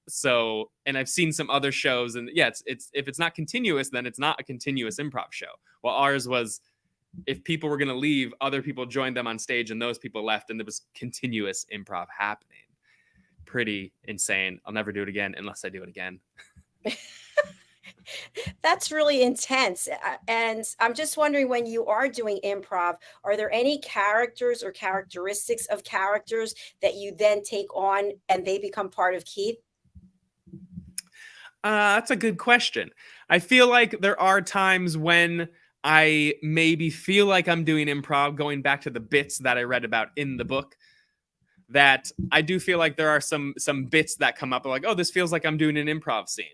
So, and I've seen some other shows and yeah, it's if it's not continuous, then it's not a continuous improv show. Well, ours was, if people were going to leave, other people joined them on stage and those people left and there was continuous improv happening. Pretty insane. I'll never do it again unless I do it again. That's really intense. And I'm just wondering, when you are doing improv, are there any characters or characteristics of characters that you then take on and they become part of Keith? That's a good question. I feel like there are times when I maybe feel like I'm doing improv, going back to the bits that I read about in the book, that I do feel like there are some bits that come up like, oh, this feels like I'm doing an improv scene.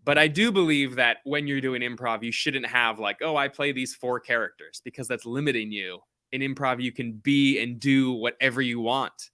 But I do believe that when you're doing improv, you shouldn't have like, oh, I play these 4 characters, because that's limiting you. In improv, you can be and do whatever you want.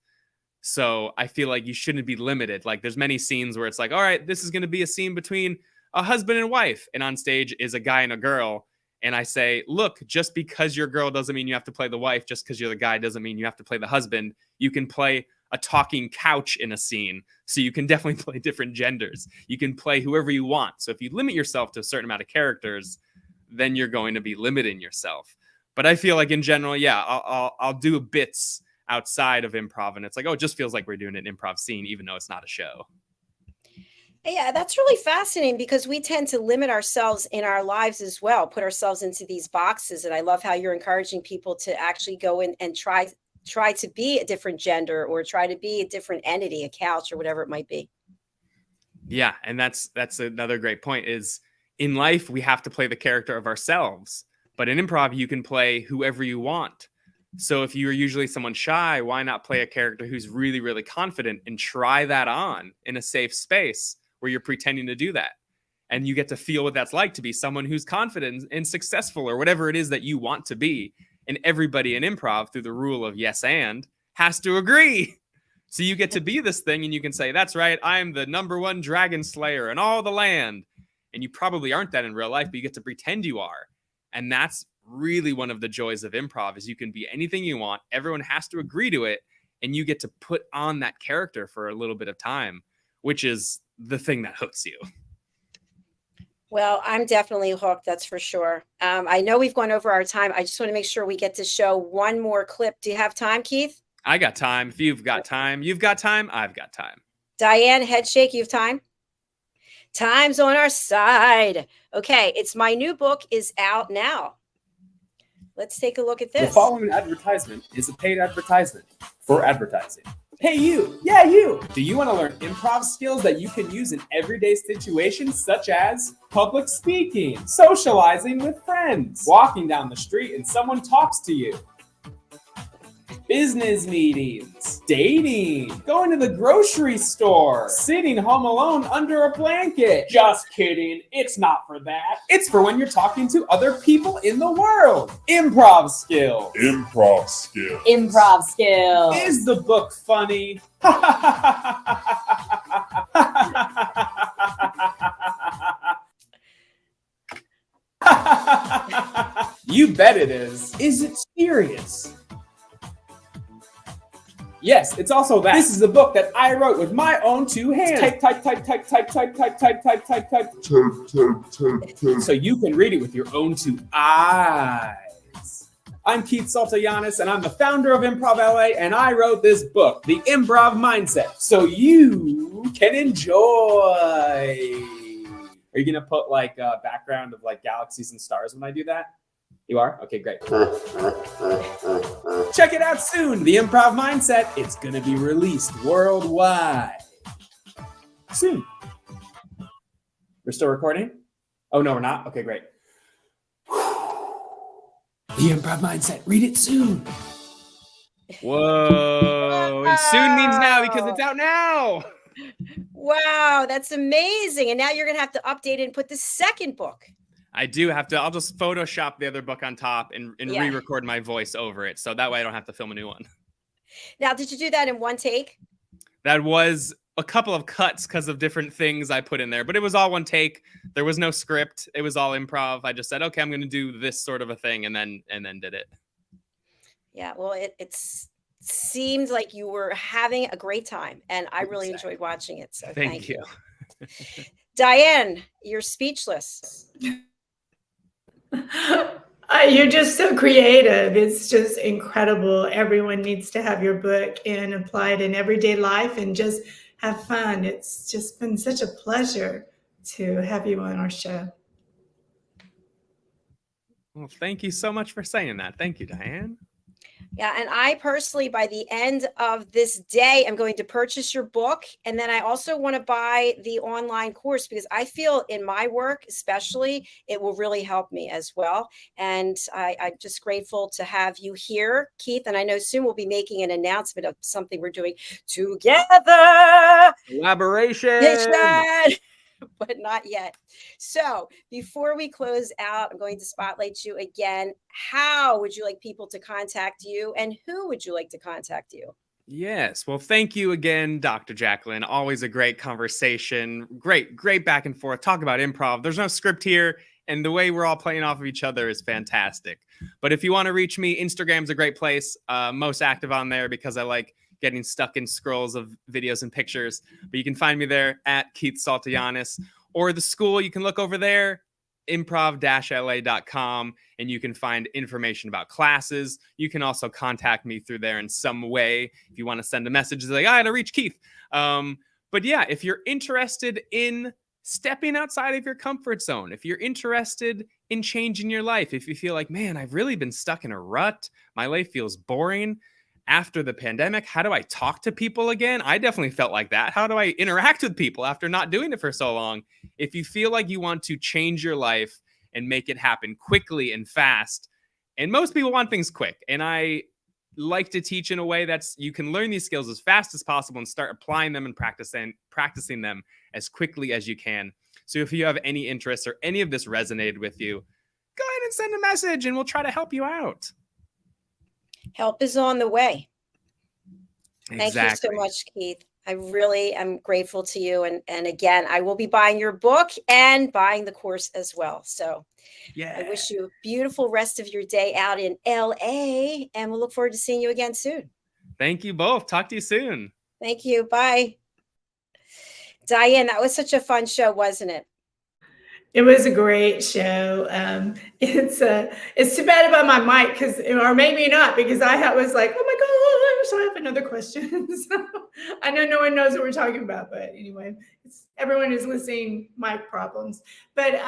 So I feel like you shouldn't be limited. Like there's many scenes where it's like, all right, this is going to be a scene between a husband and wife. And on stage is a guy and a girl. And I say, look, just because you're a girl doesn't mean you have to play the wife. Just because you're the guy doesn't mean you have to play the husband. You can play a talking couch in a scene. So you can definitely play different genders. You can play whoever you want. So if you limit yourself to a certain amount of characters, then you're going to be limiting yourself. But I feel like in general, yeah, I'll do bits outside of improv. And it's like, oh, it just feels like we're doing an improv scene, even though it's not a show. Yeah, that's really fascinating because we tend to limit ourselves in our lives as well, put ourselves into these boxes. And I love how you're encouraging people to actually go in and try to be a different gender or try to be a different entity, a couch or whatever it might be. Yeah, and that's another great point is in life, we have to play the character of ourselves. But in improv, you can play whoever you want. So if you're usually someone shy, why not play a character who's really, really confident and try that on in a safe space where you're pretending to do that? And you get to feel what that's like to be someone who's confident and successful or whatever it is that you want to be. And everybody in improv, through the rule of yes and, has to agree. So you get to be this thing and you can say, that's right, I'm the #1 dragon slayer in all the land. And you probably aren't that in real life, but you get to pretend you are. And that's really one of the joys of improv is you can be anything you want. Everyone has to agree to it. And you get to put on that character for a little bit of time, which is the thing that hooks you. Well, I'm definitely hooked. That's for sure. I know we've gone over our time. I just want to make sure we get to show one more clip. Do you have time, Keith? I got time. If you've got time, you've got time. I've got time. Diane, head shake. You have time? Time's on our side. Okay. It's my new book is out now. Let's take a look at this. The following advertisement is a paid advertisement for advertising. Hey, you. Yeah, you. Do you want to learn improv skills that you can use in everyday situations such as public speaking, socializing with friends, walking down the street and someone talks to you, business meetings, dating, going to the grocery store, sitting home alone under a blanket? Just kidding. It's not for that. It's for when you're talking to other people in the world. Improv skills. Improv skills. Improv skills. Is the book funny? You bet it is. Is it serious? Yes, it's also that. This is a book that I wrote with my own 2 hands. Type. So you can read it with your own 2 eyes. I'm Keith Saltojanes, and I'm the founder of Improv LA, and I wrote this book, The Improv Mindset, so you can enjoy. Are you gonna put like a background of like galaxies and stars when I do that? You are? Okay, great. Check it out soon. The Improv Mindset. It's going to be released worldwide soon. We're still recording? Oh, no, we're not? Okay, great. The Improv Mindset. Read it soon. Whoa. And soon means now because it's out now. Wow, that's amazing. And now you're going to have to update it and put the second book. I do have to. I'll just Photoshop the other book on top and Yeah. re-record my voice over it. So that way I don't have to film a new one. Now, did you do that in one take? That was a couple of cuts because of different things I put in there, but it was all one take. There was no script. It was all improv. I just said, okay, I'm going to do this sort of a thing. And then did it. Yeah, well, it seemed like you were having a great time, and I really enjoyed watching it. So thank you. Diane, you're speechless. You're just so creative. It's just incredible. Everyone needs to have your book and apply it in everyday life and just have fun. It's just been such a pleasure to have you on our show. Well, thank you so much for saying that. Thank you, Diane. Yeah, and I personally, by the end of this day, am going to purchase your book. And then I also want to buy the online course because I feel in my work, especially, it will really help me as well. And I'm just grateful to have you here, Keith. And I know soon we'll be making an announcement of something we're doing together. Collaboration. But not yet. So before we close out, I'm going to spotlight you again. How would you like people to contact you, and who would you like to contact you? Yes. Well, thank you again, Dr. JACALYN. Always a great conversation. Great back and forth. Talk about improv. There's no script here, and the way we're all playing off of each other is fantastic. But if you want to reach me, Instagram's a great place. Most active on there because I like getting stuck in scrolls of videos and pictures. But you can find me there at Keith Saltojanes, or the school. You can look over there. improv-la.com, and you can find information about classes. You can also contact me through there in some way if you want to send a message like, I had to reach Keith. But yeah, if you're interested in stepping outside of your comfort zone, if you're interested in changing your life, if you feel like, man, I've really been stuck in a rut, my life feels boring after the pandemic, how do I talk to people again? I definitely felt like that. How do I interact with people after not doing it for so long? If you feel like you want to change your life and make it happen quickly and fast, and most people want things quick, and I like to teach in a way that's you can learn these skills as fast as possible and start applying them and practicing them as quickly as you can. So if you have any interest or any of this resonated with you, go ahead and send a message and we'll try to help you out. Help is on the way. Exactly. Thank you so much, Keith. I really am grateful to you. And again, I will be buying your book and buying the course as well. So yeah, I wish you a beautiful rest of your day out in LA, and we'll look forward to seeing you again soon. Thank you both. Talk to you soon. Thank you. Bye. Diane, that was such a fun show, wasn't it? It was a great show. It's too bad about my mic, or maybe not, because I was like, oh my gosh, I have another question. So I know no one knows what we're talking about, but anyway, everyone is listening, mic problems. But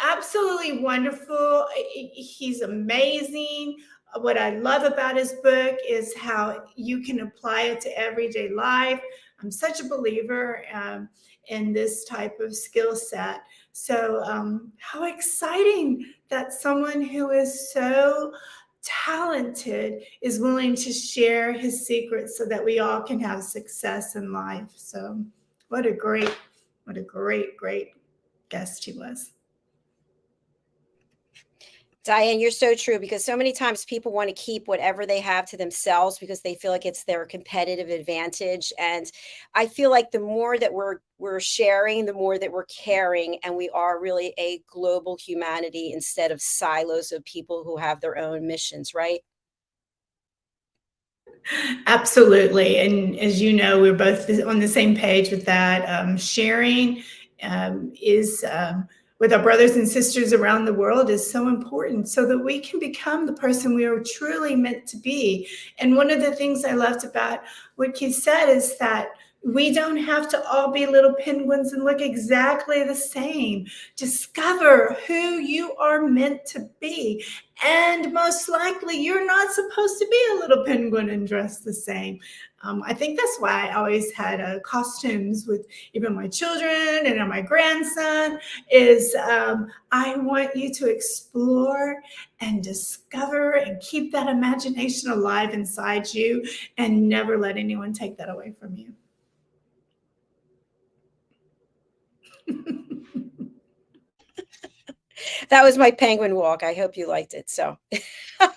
absolutely wonderful. He's amazing. What I love about his book is how you can apply it to everyday life. I'm such a believer in this type of skill set. So how exciting that someone who is so talented is willing to share his secrets so that we all can have success in life. So what a great guest he was. Diane, you're so true, because so many times people want to keep whatever they have to themselves because they feel like it's their competitive advantage. And I feel like the more that we're sharing, the more that we're caring, and we are really a global humanity instead of silos of people who have their own missions, right? Absolutely. And as you know, we're both on the same page with that. Sharing is with our brothers and sisters around the world is so important so that we can become the person we are truly meant to be. And one of the things I loved about what Keith said is that we don't have to all be little penguins and look exactly the same. Discover who you are meant to be. And most likely you're not supposed to be a little penguin and dress the same. I think that's why I always had costumes with even my children and my grandson is I want you to explore and discover and keep that imagination alive inside you and never let anyone take that away from you. That was my penguin walk. I hope you liked it. So, all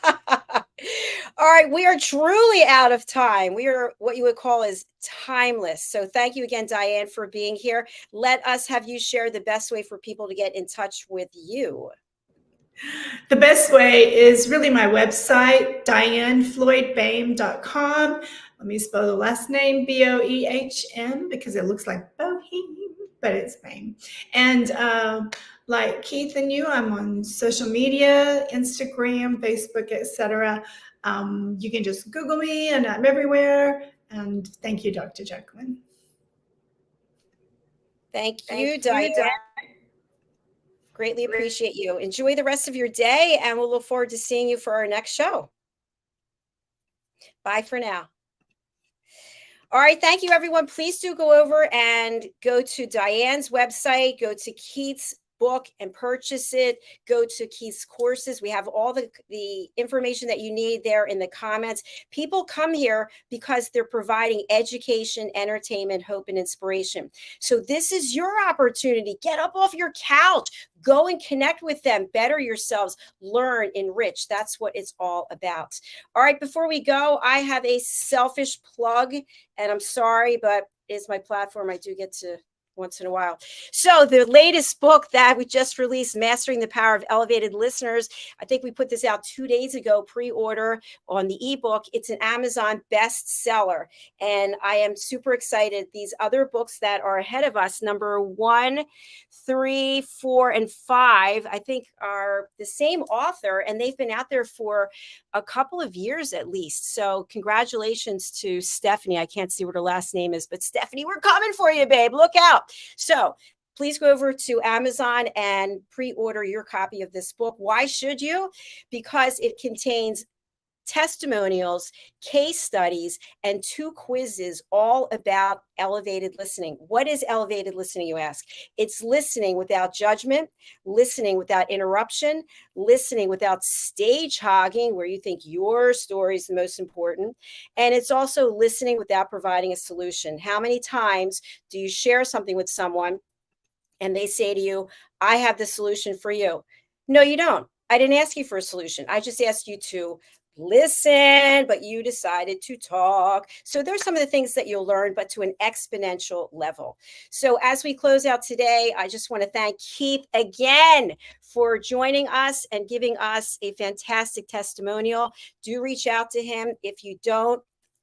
right, we are truly out of time. We are what you would call is timeless. So thank you again, Diane, for being here. Let us have you share the best way for people to get in touch with you. The best way is really my website, DIANNFLOYD.BOEHM. Let me spell the last name, BOEHM, because it looks like BOEHM, but it's BOEHM. And like Keith and you, I'm on social media, Instagram, Facebook, etc. You can just Google me, and I'm everywhere. And thank you, Dr. JACALYN. Thank you, Diane. Greatly appreciate you. Enjoy the rest of your day, and we'll look forward to seeing you for our next show. Bye for now. All right. Thank you, everyone. Please do go over and go to Diane's website, go to Keith's book and purchase it. Go to Keith's courses. We have all the information that you need there in the comments. People come here because they're providing education, entertainment, hope, and inspiration. So this is your opportunity. Get up off your couch. Go and connect with them. Better yourselves. Learn, enrich. That's what it's all about. All right. Before we go, I have a selfish plug, and I'm sorry, but it's my platform. I do get to once in a while. So the latest book that we just released, Mastering the Power of Elevated Listeners, I think we put this out 2 days ago, pre-order on the ebook. It's an Amazon bestseller, and I am super excited. These other books that are ahead of us, number 1, 3, 4, and 5, I think are the same author, and they've been out there for a couple of years at least. So congratulations to Stephanie. I can't see what her last name is, but Stephanie, we're coming for you, babe. Look out. So please go over to Amazon and pre-order your copy of this book. Why should you? Because it contains testimonials, case studies, and 2 quizzes all about elevated listening. What is elevated listening, you ask? It's listening without judgment, listening without interruption, listening without stage hogging, where you think your story is the most important. And it's also listening without providing a solution. How many times do you share something with someone and they say to you, I have the solution for you? No, you don't. I didn't ask you for a solution. I just asked you to listen, but you decided to talk. So there's some of the things that you'll learn, but to an exponential level. So as we close out today, I just want to thank Keith again for joining us and giving us a fantastic testimonial. Do reach out to him. If you don't,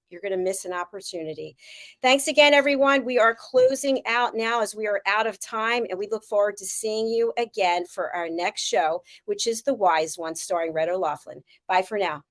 you're going to miss an opportunity. Thanks again, everyone. We are closing out now as we are out of time, and we look forward to seeing you again for our next show, which is The Wise One, starring Red O'Loughlin. Bye for now.